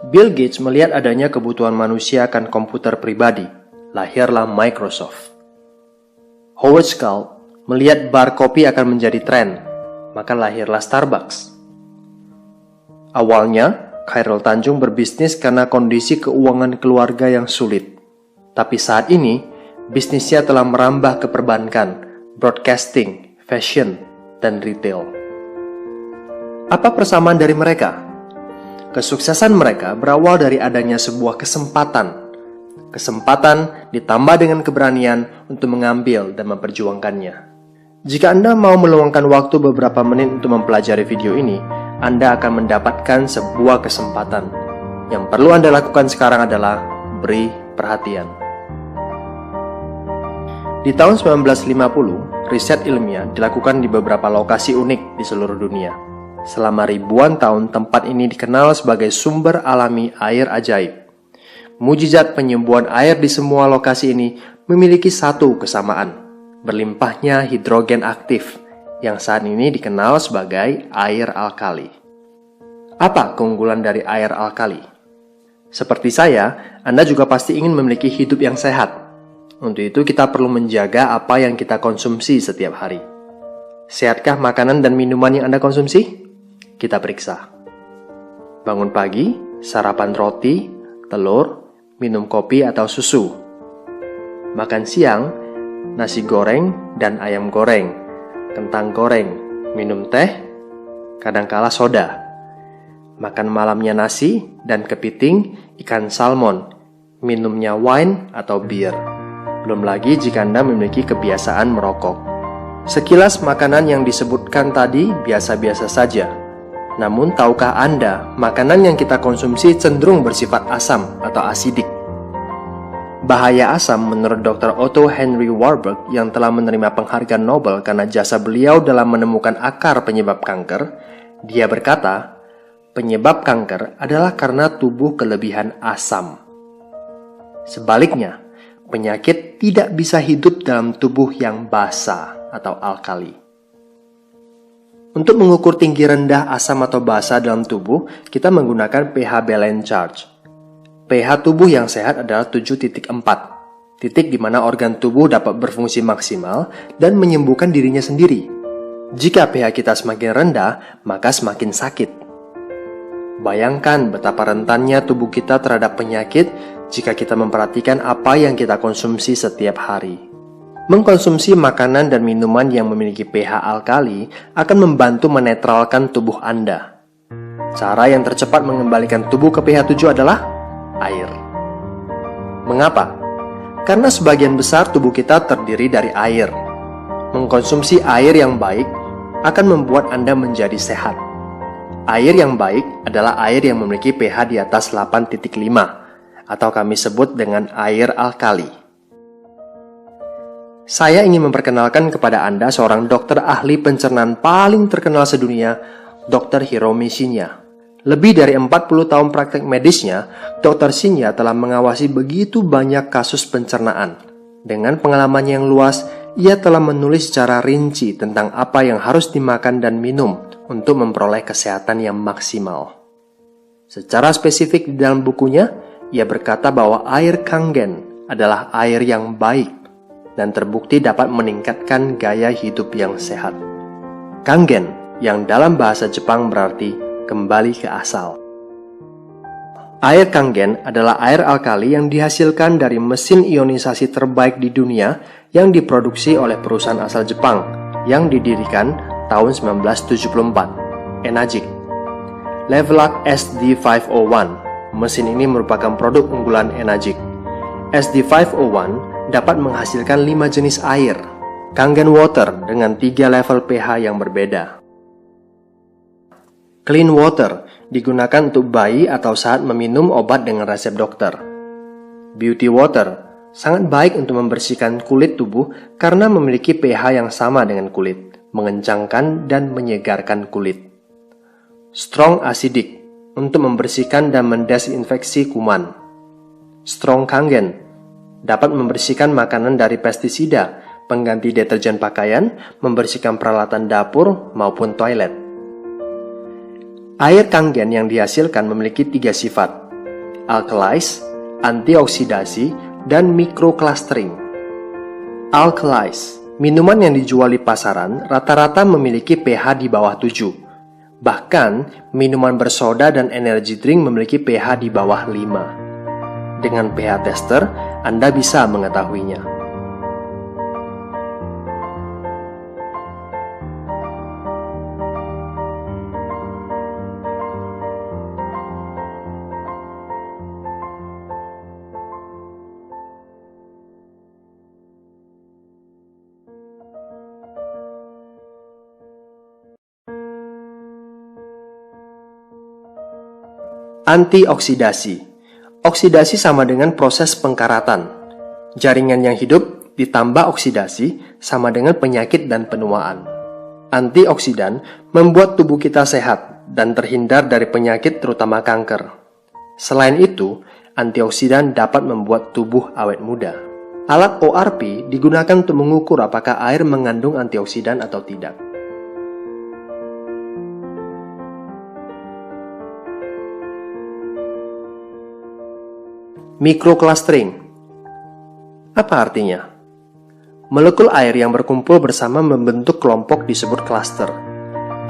Bill Gates melihat adanya kebutuhan manusia akan komputer pribadi. Lahirlah Microsoft. Howard Schultz melihat bar kopi akan menjadi tren, maka lahirlah Starbucks. Awalnya, Khairul Tanjung berbisnis karena kondisi keuangan keluarga yang sulit. Tapi saat ini, bisnisnya telah merambah ke perbankan, broadcasting, fashion, dan retail. Apa persamaan dari mereka? Kesuksesan mereka berawal dari adanya sebuah kesempatan. Kesempatan ditambah dengan keberanian untuk mengambil dan memperjuangkannya. Jika Anda mau meluangkan waktu beberapa menit untuk mempelajari video ini, Anda akan mendapatkan sebuah kesempatan. Yang perlu Anda lakukan sekarang adalah beri perhatian. Di tahun 1950, riset ilmiah dilakukan di beberapa lokasi unik di seluruh dunia. Selama ribuan tahun, tempat ini dikenal sebagai sumber alami air ajaib. Mujizat penyembuhan air di semua lokasi ini memiliki satu kesamaan, berlimpahnya hidrogen aktif, yang saat ini dikenal sebagai air alkali. Apa keunggulan dari air alkali? Seperti saya, Anda juga pasti ingin memiliki hidup yang sehat. Untuk itu kita perlu menjaga apa yang kita konsumsi setiap hari. Sehatkah makanan dan minuman yang Anda konsumsi? Kita periksa. Bangun pagi, sarapan roti, telur, minum kopi atau susu. Makan siang, nasi goreng dan ayam goreng, kentang goreng, minum teh, kadangkala soda. Makan malamnya nasi dan kepiting, ikan salmon, minumnya wine atau bir. Belum lagi jika Anda memiliki kebiasaan merokok. Sekilas makanan yang disebutkan tadi biasa-biasa saja. Namun tahukah Anda, makanan yang kita konsumsi cenderung bersifat asam atau asidik? Bahaya asam menurut Dr. Otto Henry Warburg yang telah menerima penghargaan Nobel karena jasa beliau dalam menemukan akar penyebab kanker, dia berkata, penyebab kanker adalah karena tubuh kelebihan asam. Sebaliknya, penyakit tidak bisa hidup dalam tubuh yang basa atau alkali. Untuk mengukur tinggi rendah asam atau basa dalam tubuh, kita menggunakan pH balance charge. pH tubuh yang sehat adalah 7.4, titik di mana organ tubuh dapat berfungsi maksimal dan menyembuhkan dirinya sendiri. Jika pH kita semakin rendah, maka semakin sakit. Bayangkan betapa rentannya tubuh kita terhadap penyakit jika kita memperhatikan apa yang kita konsumsi setiap hari. Mengkonsumsi makanan dan minuman yang memiliki pH alkali akan membantu menetralkan tubuh Anda. Cara yang tercepat mengembalikan tubuh ke pH 7 adalah air. Mengapa? Karena sebagian besar tubuh kita terdiri dari air. Mengkonsumsi air yang baik akan membuat Anda menjadi sehat. Air yang baik adalah air yang memiliki pH di atas 8.5 atau kami sebut dengan air alkali. Saya ingin memperkenalkan kepada Anda seorang dokter ahli pencernaan paling terkenal sedunia, Dr. Hiromi Shinya. Lebih dari 40 tahun praktek medisnya, Dr. Shinya telah mengawasi begitu banyak kasus pencernaan. Dengan pengalaman yang luas, ia telah menulis secara rinci tentang apa yang harus dimakan dan minum untuk memperoleh kesehatan yang maksimal. Secara spesifik di dalam bukunya, ia berkata bahwa air Kangen adalah air yang baik dan terbukti dapat meningkatkan gaya hidup yang sehat. Kangen, yang dalam bahasa Jepang berarti kembali ke asal. Air Kangen adalah air alkali yang dihasilkan dari mesin ionisasi terbaik di dunia yang diproduksi oleh perusahaan asal Jepang yang didirikan tahun 1974, Enagic. Levelac SD501, mesin ini merupakan produk unggulan Enagic. SD501 dapat menghasilkan 5 jenis air, Kangen Water dengan 3 level pH yang berbeda. Clean Water digunakan untuk bayi atau saat meminum obat dengan resep dokter. Beauty Water sangat baik untuk membersihkan kulit tubuh karena memiliki pH yang sama dengan kulit, mengencangkan dan menyegarkan kulit. Strong Acidic untuk membersihkan dan mendesinfeksi kuman. Strong Kangen dapat membersihkan makanan dari pestisida, pengganti deterjen pakaian, membersihkan peralatan dapur maupun toilet. Air Kangen yang dihasilkan memiliki 3 sifat, alkalize, antioksidasi, dan microclustering. Alkalize, minuman yang dijual di pasaran rata-rata memiliki pH di bawah 7. Bahkan, minuman bersoda dan energy drink memiliki pH di bawah 5. Dengan pH tester, Anda bisa mengetahuinya. Antioksidasi. Oksidasi sama dengan proses pengkaratan. Jaringan yang hidup ditambah oksidasi sama dengan penyakit dan penuaan. Antioksidan membuat tubuh kita sehat dan terhindar dari penyakit terutama kanker. Selain itu, antioksidan dapat membuat tubuh awet muda. Alat ORP digunakan untuk mengukur apakah air mengandung antioksidan atau tidak. Microclustering. Apa artinya? Molekul air yang berkumpul bersama membentuk kelompok disebut klaster.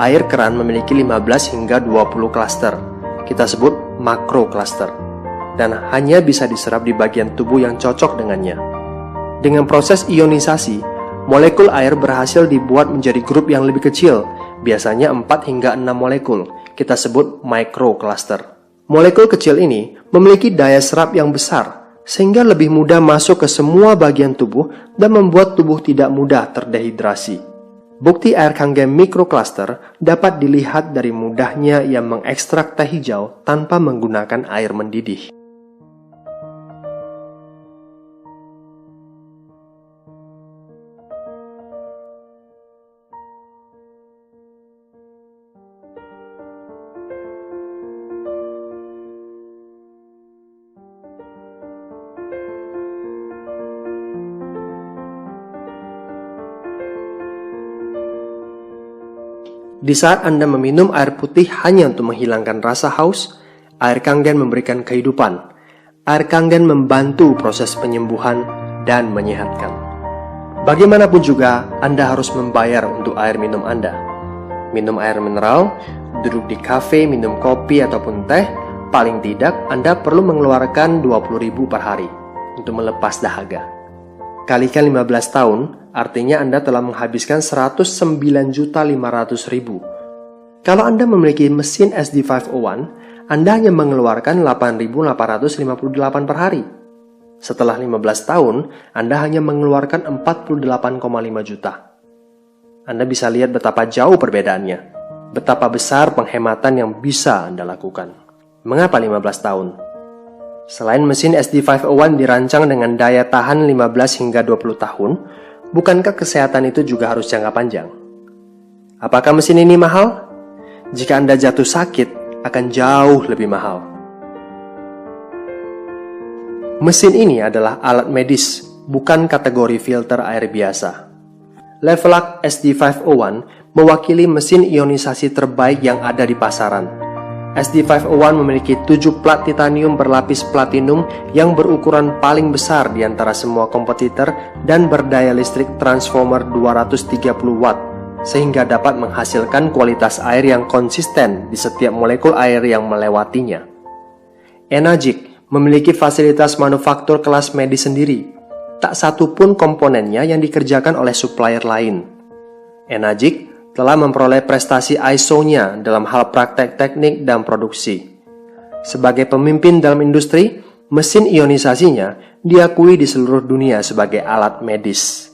Air keran memiliki 15 hingga 20 klaster. Kita sebut makrokluster. Dan hanya bisa diserap di bagian tubuh yang cocok dengannya. Dengan proses ionisasi, molekul air berhasil dibuat menjadi grup yang lebih kecil, biasanya 4 hingga 6 molekul. Kita sebut microcluster. Molekul kecil ini memiliki daya serap yang besar, sehingga lebih mudah masuk ke semua bagian tubuh dan membuat tubuh tidak mudah terdehidrasi. Bukti air Kangen microcluster dapat dilihat dari mudahnya ia mengekstrak teh hijau tanpa menggunakan air mendidih. Di saat Anda meminum air putih hanya untuk menghilangkan rasa haus, air Kangen memberikan kehidupan. Air Kangen membantu proses penyembuhan dan menyehatkan. Bagaimanapun juga, Anda harus membayar untuk air minum Anda. Minum air mineral, duduk di kafe, minum kopi ataupun teh, paling tidak Anda perlu mengeluarkan 20.000 per hari untuk melepas dahaga. Kalikan 15 tahun, artinya Anda telah menghabiskan 109.500.000. Kalau Anda memiliki mesin SD501, Anda hanya mengeluarkan 8.858 per hari. Setelah 15 tahun, Anda hanya mengeluarkan 48,5 juta. Anda bisa lihat betapa jauh perbedaannya, betapa besar penghematan yang bisa Anda lakukan. Mengapa 15 tahun? Selain mesin SD501 dirancang dengan daya tahan 15 hingga 20 tahun, bukankah kesehatan itu juga harus jangka panjang? Apakah mesin ini mahal? Jika Anda jatuh sakit, akan jauh lebih mahal. Mesin ini adalah alat medis, bukan kategori filter air biasa. Levelac SD501 mewakili mesin ionisasi terbaik yang ada di pasaran. SD501 memiliki 7 plat titanium berlapis platinum yang berukuran paling besar di antara semua kompetitor dan berdaya listrik transformer 230 watt, sehingga dapat menghasilkan kualitas air yang konsisten di setiap molekul air yang melewatinya. Enagic memiliki fasilitas manufaktur kelas medis sendiri. Tak satu pun komponennya yang dikerjakan oleh supplier lain. Enagic telah memperoleh prestasi ISO-nya dalam hal praktek teknik dan produksi. Sebagai pemimpin dalam industri, mesin ionisasinya diakui di seluruh dunia sebagai alat medis.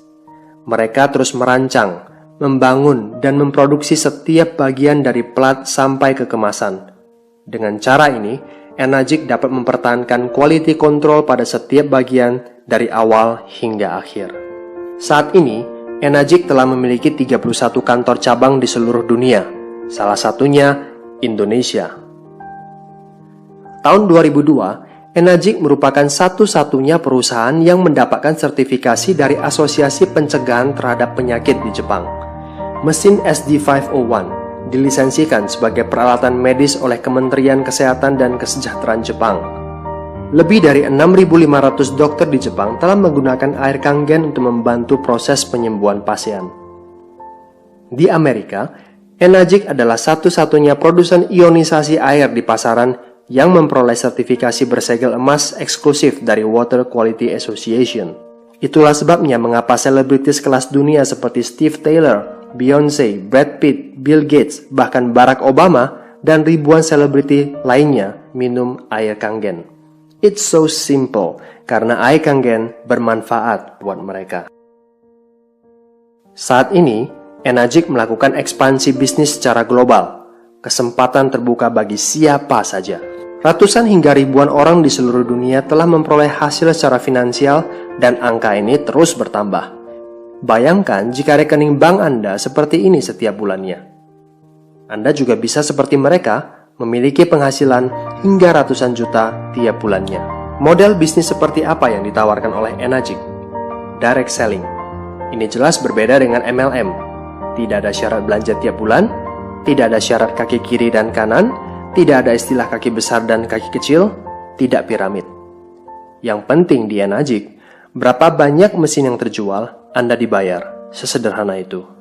Mereka terus merancang, membangun, dan memproduksi setiap bagian dari plat sampai ke kemasan. Dengan cara ini, Enagic dapat mempertahankan quality control pada setiap bagian dari awal hingga akhir. Saat ini, Enagic telah memiliki 31 kantor cabang di seluruh dunia, salah satunya Indonesia. Tahun 2002, Enagic merupakan satu-satunya perusahaan yang mendapatkan sertifikasi dari Asosiasi Pencegahan Terhadap Penyakit di Jepang. Mesin SD501 dilisensikan sebagai peralatan medis oleh Kementerian Kesehatan dan Kesejahteraan Jepang. Lebih dari 6.500 dokter di Jepang telah menggunakan air Kangen untuk membantu proses penyembuhan pasien. Di Amerika, Enagic adalah satu-satunya produsen ionisasi air di pasaran yang memperoleh sertifikasi bersegel emas eksklusif dari Water Quality Association. Itulah sebabnya mengapa selebritis kelas dunia seperti Steve Taylor, Beyoncé, Brad Pitt, Bill Gates, bahkan Barack Obama, dan ribuan selebriti lainnya minum air Kangen. It's so simple, karena air Kangen bermanfaat buat mereka. Saat ini, Enagic melakukan ekspansi bisnis secara global. Kesempatan terbuka bagi siapa saja. Ratusan hingga ribuan orang di seluruh dunia telah memperoleh hasil secara finansial dan angka ini terus bertambah. Bayangkan jika rekening bank Anda seperti ini setiap bulannya. Anda juga bisa seperti mereka, memiliki penghasilan hingga ratusan juta tiap bulannya. Model bisnis seperti apa yang ditawarkan oleh Enagic? Direct selling. Ini jelas berbeda dengan MLM. Tidak ada syarat belanja tiap bulan, tidak ada syarat kaki kiri dan kanan, tidak ada istilah kaki besar dan kaki kecil, tidak piramid. Yang penting di Enagic, berapa banyak mesin yang terjual, Anda dibayar. Sesederhana itu.